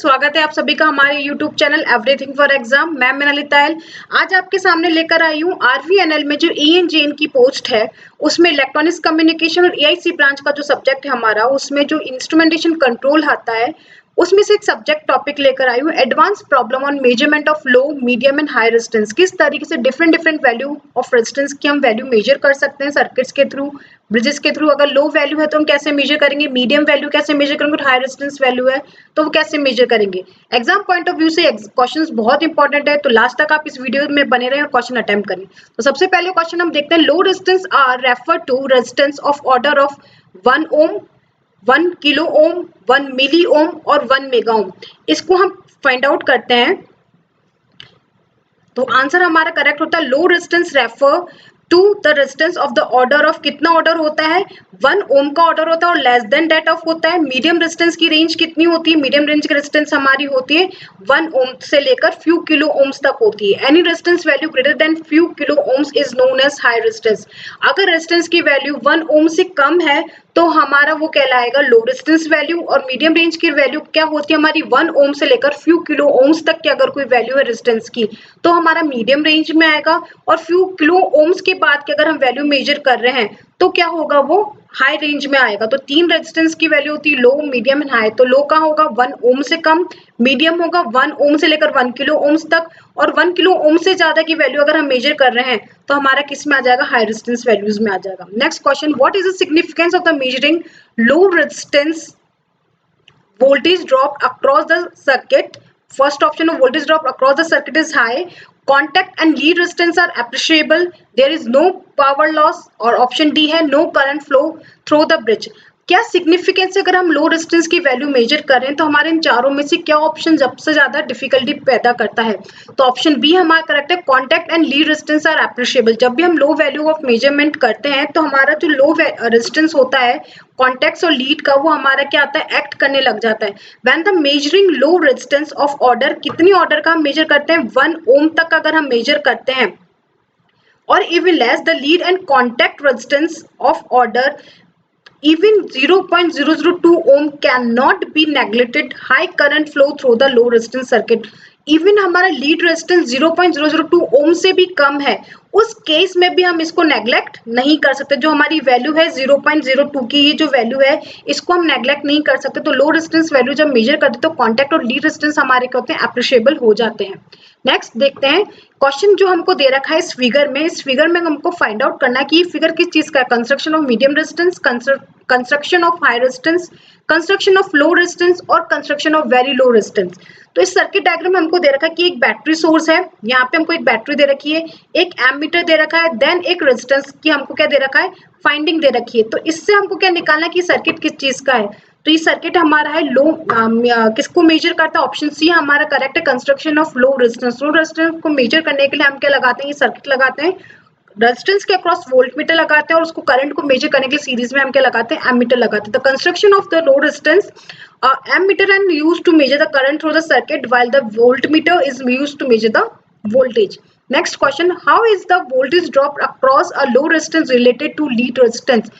स्वागत है आप सभी का हमारे YouTube channel everything for exam. मैं मिनालिता एल आज आपके सामने लेकर आई हूँ आरवीएनएल में जो ईएनजेएन की पोस्ट है उसमें इलेक्ट्रॉनिक्स कम्युनिकेशन और एआईसी ब्रांच का जो सब्जेक्ट है हमारा उसमें जो इंस्ट्रूमेंटेशन कंट्रोल आता है उसमें से एक सब्जेक्ट टॉपिक लेकर आई हूँ advance problem on measurement of low medium and high resistance. किस तरीके से डिफरेंट वैल्यू ऑफ रेजिस्टेंस की हम वैल्यू मेजर कर सकते हैं सर्किट्स के थ्रू, ब्रिजेस के थ्रू। अगर लो वैल्यू है तो हम कैसे मेजर करेंगे, मीडियम वैल्यू कैसे मेजर करेंगे और हाई रेजिस्टेंस वैल्यू है तो वो कैसे मेजर करेंगे। एग्जाम पॉइंट ऑफ व्यू से क्वेश्चंस बहुत इंपॉर्टेंट है, तो लास्ट तक आप इस वीडियो में बने रहें और क्वेश्चन अटेम्प्ट करें। तो सबसे पहले क्वेश्चन हम देखते हैं, low resistance are refer to resistance of order of 1 ohm, 1 kilo ohm, 1 milli ohm और 1 मेगा ओम। इसको हम फाइंड आउट करते हैं तो आंसर हमारा करेक्ट होता है low resistance refer to the resistance of the order of, कितना ऑर्डर होता है 1 ओम का ऑर्डर होता है और लेस देन दैट ऑफ होता है। मीडियम रेजिस्टेंस की रेंज कितनी होती है, मीडियम रेंज की रेजिस्टेंस हमारी होती है 1 ओम से लेकर फ्यू किलो ओम्स तक होती है। Any resistance value greater than few kilo ohms is known as high resistance. अगर रेजिस्टेंस की वैल्यू 1 ओम से कम है तो हमारा वो कहलाएगा लो रेजिस्टेंस वैल्यू। और मीडियम रेंज की वैल्यू क्या होती है हमारी 1 ओम से लेकर फ्यू किलो ओम्स तक की अगर कोई वैल्यू है रेजिस्टेंस की तो हमारा मीडियम रेंज में आएगा। और फ्यू किलो ओम्स के बाद की अगर हम वैल्यू मेजर कर रहे हैं तो क्या होगा, वो हाई रेंज में आएगा। तो तीन रेजिस्टेंस की वैल्यू होती है लो, मीडियम एंड हाई। तो लो का होगा 1 ओम से कम, मीडियम होगा 1 ओम से लेकर 1 किलो ओम्स तक और 1 किलो ओम से ज्यादा की वैल्यू अगर हम मेजर कर रहे हैं तो हमारा किस में आ जाएगा, हाई रेजिस्टेंस वैल्यूज में आ जाएगा। Next question, what is the significance of the measuring low resistance voltage drop across the circuit? First option of voltage drop across the circuit is high, contact and lead resistance are appreciable, there is no power loss, और option D है no current flow through the bridge। क्या significance अगर हम low resistance की value major करें तो हमारे इन चारों में से क्या ऑप्शन सबसे ज्यादा डिफिकल्टी पैदा करता है, तो ऑप्शन बी हमारा करेक्ट है, contact and lead resistance R appreciable. जब भी हम लो वैल्यू ऑफ मेजरमेंट करते हैं तो हमारा जो लो रेजिस्टेंस होता है कॉन्टैक्ट्स और लीड का वो हमारा क्या आता है, एक्ट करने लग जाता है। When the measuring low resistance of order, कितनी ऑर्डर का हम मेजर करते हैं 1 ओम तक अगर हम मेजर करते हैं और even less the lead and contact resistance of order even 0.002 ohm cannot be neglected, high current flow through the low resistance circuit। Even हमारा लीड रेजिस्टेंस 0.002 ओम से भी कम है उस केस में भी हम इसको नेग्लेक्ट नहीं कर सकते। जो हमारी वैल्यू है 0.02 की, ये जो वैल्यू है इसको हम नेग्लेक्ट नहीं कर सकते। तो लो रेजिस्टेंस वैल्यू जब मेजर करते तो कॉन्टैक्ट और लीड रेजिस्टेंस हमारे क्या होते हैं, अप्रिशिएबल हो जाते हैं। नेक्स्ट देखते हैं क्वेश्चन जो हमको दे रखा है इस फिगर में। इस फिगर में हमको फाइंड आउट करना है कि ये फिगर किस चीज का है, construction of medium resistance, construction of high resistance, construction of low resistance और construction of very low resistance. तो इस सर्किट डायग्राम में हमको दे रखा है कि एक बैटरी सोर्स है, यहाँ पे हमको एक बैटरी दे रखी है, एक एमीटर दे रखा है, देन एक रेजिस्टेंस की हमको क्या दे रखा है, फाइंडिंग दे रखी है। तो इससे हमको क्या निकालना है कि सर्किट किस चीज का है। तो ये सर्किट हमारा है लो, किसको मेजर करता है, ऑप्शन सी हमारा करेक्ट है, construction of low resistance. Low resistance को मेजर करने के लिए हम क्या लगाते हैं, ये सर्किट लगाते हैं, रेजिस्टेंस के अक्रॉस वोल्ट मीटर लगाते हैं और उसको करंट को मेजर करने के लिए सीरीज में हम क्या लगाते हैं, एमीटर लगाते हैं। The construction of the low resistance ammeter and used to measure the current through the circuit while the voltmeter is used to measure the voltage। Next question, how is the voltage drop across a low resistance related to lead resistance?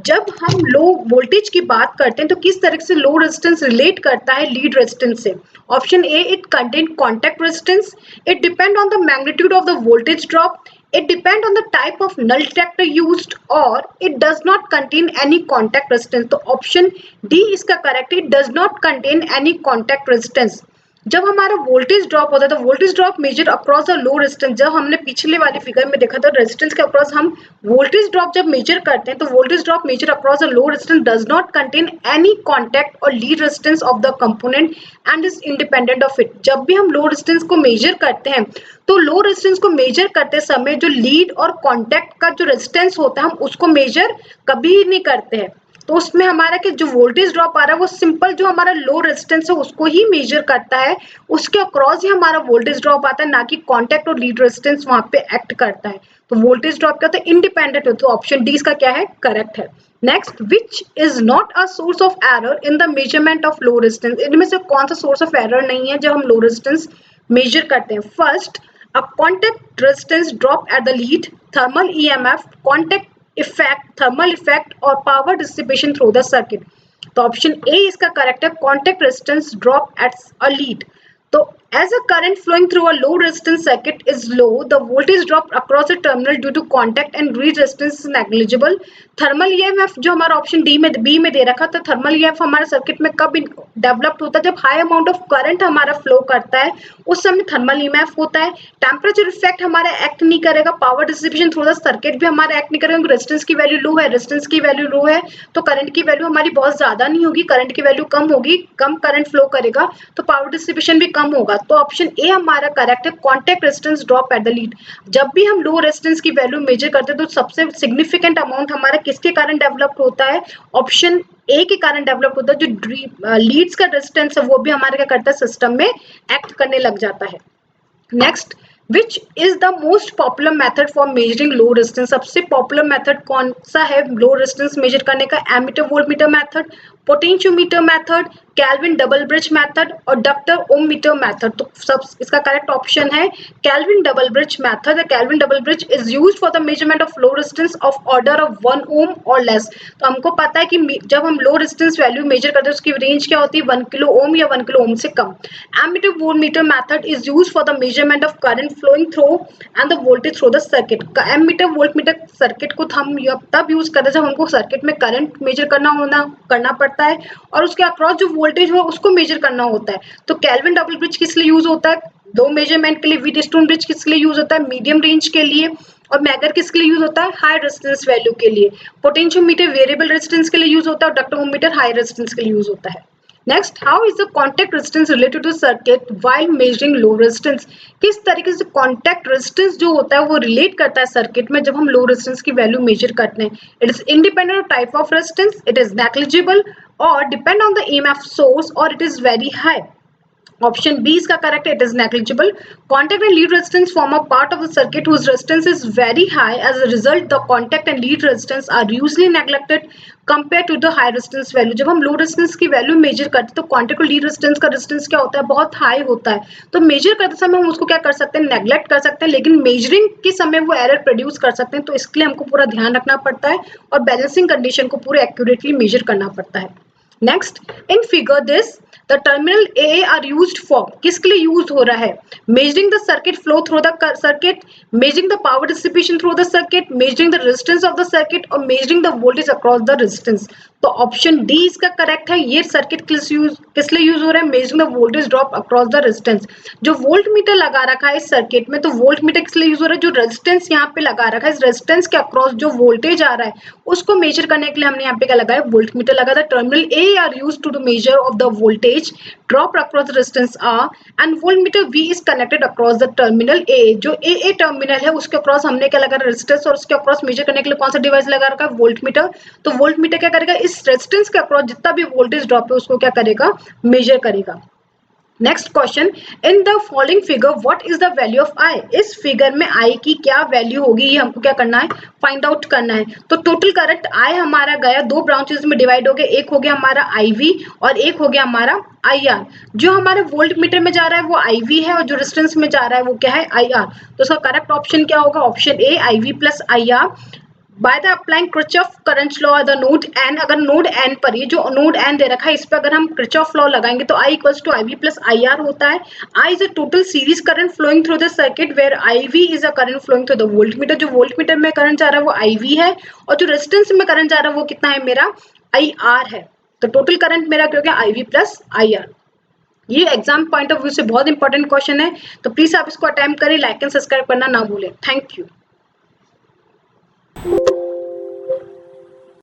जब हम low voltage की बात करते हैं तो किस तरह से लो रेजिस्टेंस रिलेट करता है लीड रेजिस्टेंस से। Option A, it contain contact resistance, it depend on the magnitude of the voltage drop, it depend on the type of null detector used, or it does not contain any contact resistance। तो option D इसका correct है, it does not contain any contact resistance। जब हमारा voltage drop होता है तो voltage drop measure across the low resistance, जब हमने पिछले वाली फिगर में देखा था रेजिस्टेंस के अक्रॉस हम वोल्टेज ड्रॉप जब मेजर करते हैं तो voltage drop measure across the low resistance does not contain any contact और lead resistance of the component and is independent of it. जब भी हम लो रेजिस्टेंस को मेजर करते हैं तो लो रेजिस्टेंस को मेजर करते समय जो लीड और कॉन्टैक्ट का जो रेजिस्टेंस होता है हम उसको मेजर कभी नहीं करते हैं। तो उसमें हमारा कि जो वोल्टेज ड्रॉप आ रहा है वो सिंपल जो हमारा लो रेजिस्टेंस है उसको ही मेजर करता है, उसके अक्रॉस ही हमारा वोल्टेज ड्रॉप आता है, ना कि कॉन्टैक्ट और लीड रेजिस्टेंस वहां पे एक्ट करता है। तो वोल्टेज ड्रॉप क्या होता है, इंडिपेंडेंट होता है। तो ऑप्शन डी इसका क्या है, करेक्ट है। Next, which is not a source of error in the measurement of low resistance? इनमें से कौन सा सोर्स ऑफ एरर नहीं है जब हम लो रेजिस्टेंस मेजर करते हैं। First, a contact resistance drop at the lead, thermal EMF, contact effect, thermal effect और power dissipation through the circuit। तो ऑप्शन ए इसका करेक्ट है, contact resistance drop at a lead. तो as a current flowing through a low resistance circuit is low, the voltage drop across the terminal due to contact and lead resistance is negligible. Thermal EMF जो हमारा option D में B में दे रखा था, thermal EMF हमारे circuit में कब developed होता है, जब हाई अमाउंट ऑफ करंट हमारा फ्लो करता है, उस समय थर्मल ईएमएफ होता है। टेम्परेचर इफेक्ट हमारा एक्ट नहीं करेगा, power distribution through the circuit भी हमारा एक्ट नहीं करेगा, रेजिस्टेंस की वैल्यू लो है, रेजिस्टेंस की वैल्यू लो है, तो करंट की वैल्यू हमारी बहुत ज्यादा नहीं होगी, करंट की वैल्यू कम होगी, कम करंट फ्लो करेगा, तो पावर डिस्ट्रीब्यूशन भी कम होगा। तो ऑप्शन ए हमारा करेक्ट है, contact resistance drop at the lead. जब भी हम लो रेजिस्टेंस की वैल्यू मेजर करते हैं तो सबसे सिग्निफिकेंट अमाउंट हमारा किसके कारण डेवलप होता है, ऑप्शन ए के कारण डेवलप होता है। जो लीड्स का रेजिस्टेंस है वो भी हमारे क्या करता है, सिस्टम में एक्ट करने लग जाता है। Next, which is the most popular method for measuring low resistance? सबसे पॉपुलर मेथड कौन सा है लो रेजिस्टेंस मेजर करने का? Ammeter voltmeter method, potentiometer method, Kelvin double bridge method और डक्टर ओम मीटर मेथड। तो सब इसका करेक्ट ऑप्शन है Kelvin double bridge method. Kelvin double bridge is used for the measurement of low resistance of order of 1 ohm और less. तो हमको पता है कि जब हम लो रेजिस्टेंस वैल्यू मेजर करते हैं उसकी रेंज क्या होती है, 1 किलो ओम या 1 किलो ओम से कम। Ammeter voltmeter method is used for the measurement of current flowing through and the voltage through the circuit. Ammeter voltmeter circuit को हम तब यूज करते हैं जब हमको सर्किट में करंट मेजर करना पड़ता है और उसके अक्रॉस जो वोल्टेज हो उसको मेजर करना होता है। तो केल्विन डबल ब्रिज किस लिए यूज होता है, दो मेजरमेंट के लिए। व्हीटस्टोन ब्रिज किस लिए यूज होता है, मीडियम रेंज के लिए। और मैगर किसके लिए यूज होता है, हाई रेजिस्टेंस वैल्यू के लिए। पोटेंशियोमीटर वेरिएबल रेजिस्टेंस के लिए यूज होता है और डक्टोमीटर हाई रेजिस्टेंस के लिए यूज होता है। Next, how is the contact resistance related to circuit while measuring low resistance? किस तरीके से कॉन्टैक्ट रेजिस्टेंस जो होता है वो रिलेट करता है सर्किट में जब हम लो रेजिस्टेंस की वैल्यू मेजर करते हैं? It is independent of type of resistance, it is negligible और depend on the EMF source और it is very high. Option B is correct, it is negligible. Contact and lead resistance form a part of the circuit whose resistance is very high. As a result, the contact and lead resistance are usually neglected compared to the high resistance value. जब हम low resistance की value measure करते हैं तो contact और lead resistance का resistance क्या होता है, बहुत हाई होता है। तो मेजर करते समय हम उसको क्या कर सकते हैं, नेग्लेक्ट कर सकते हैं, लेकिन मेजरिंग के समय वो एरर प्रोड्यूस कर सकते हैं। तो इसके लिए हमको पूरा ध्यान रखना पड़ता है और बैलेंसिंग कंडीशन को पूरे एक्यूरेटली मेजर करना पड़ता है। Next, in figure this the terminal A R used for, किसके लिए यूज हो रहा है, measuring the circuit flow through the circuit, measuring the power distribution through the circuit, measuring the resistance of the circuit और measuring the voltage across the resistance. तो option D इसका correct है। ये सर्किट किस लिए यूज हो रहा है, measuring the voltage drop across the resistance. जो वोल्ट मीटर लगा रखा है इस सर्किट में, तो वोल्ट मीटर किस लिए यूज हो रहा है, जो रेजिस्टेंस यहाँ पे लगा रखा है, इस रेजिस्टेंस के अक्रॉस जो वोल्टेज आ रहा है उसको मेजर करने के लिए हमने यहाँ पे क्या लगाया, वोल्ट मीटर लगा था। Terminal A are use to measure of the voltage drop across the resistance R and voltmeter V is connected across the terminal A। जो AA टर्मिनल है उसके अक्रॉस हमने क्या लगा, रेजिस्टेंस, और उसके अक्रॉस मेजर करने के लिए कौन सा डिवाइस लगा रखा है, वोल्टमीटर। तो वोल्टमीटर क्या करेगा, इस रेजिस्टेंस के अक्रॉस जितना भी वोल्टेज ड्रॉप है उसको क्या करेगा, मेजर करेगा। Next question, in the following figure what is the value of I? इस फिगर में आई की क्या वैल्यू होगी ये हमको क्या करना है, फाइंड आउट करना है। तो टोटल करंट आई हमारा गया दो ब्रांचेस में डिवाइड हो गया, एक हो गया हमारा IV और एक हो गया हमारा IR। जो हमारे वोल्ट मीटर में जा रहा है वो IV है और जो रेजिस्टेंस में जा रहा है वो क्या है, IR। तो इसका करेक्ट ऑप्शन क्या होगा, option A IV plus IR। By the applying Kirchhoff current law the node N, अगर नोड एन पर, ये जो नोड एन दे रखा है इस पर अगर हम किरचॉफ लॉ लगाएंगे तो I equals to IV plus IR होता है। I is a total series current flowing through the circuit where IV is a current flowing through the voltmeter. जो वोल्टमीटर में करंट जा रहा है वो IV है और जो रेजिस्टेंस में करंट जा रहा है वो कितना है, मेरा IR है। तो टोटल करंट मेरा क्या हो गया, IV प्लस IR। ये एग्जाम पॉइंट ऑफ व्यू से बहुत इंपॉर्टेंट क्वेश्चन है, तो प्लीज आप इसको अटेम्प्ट करें, लाइक एंड सब्सक्राइब करना ना भूलें। Thank you.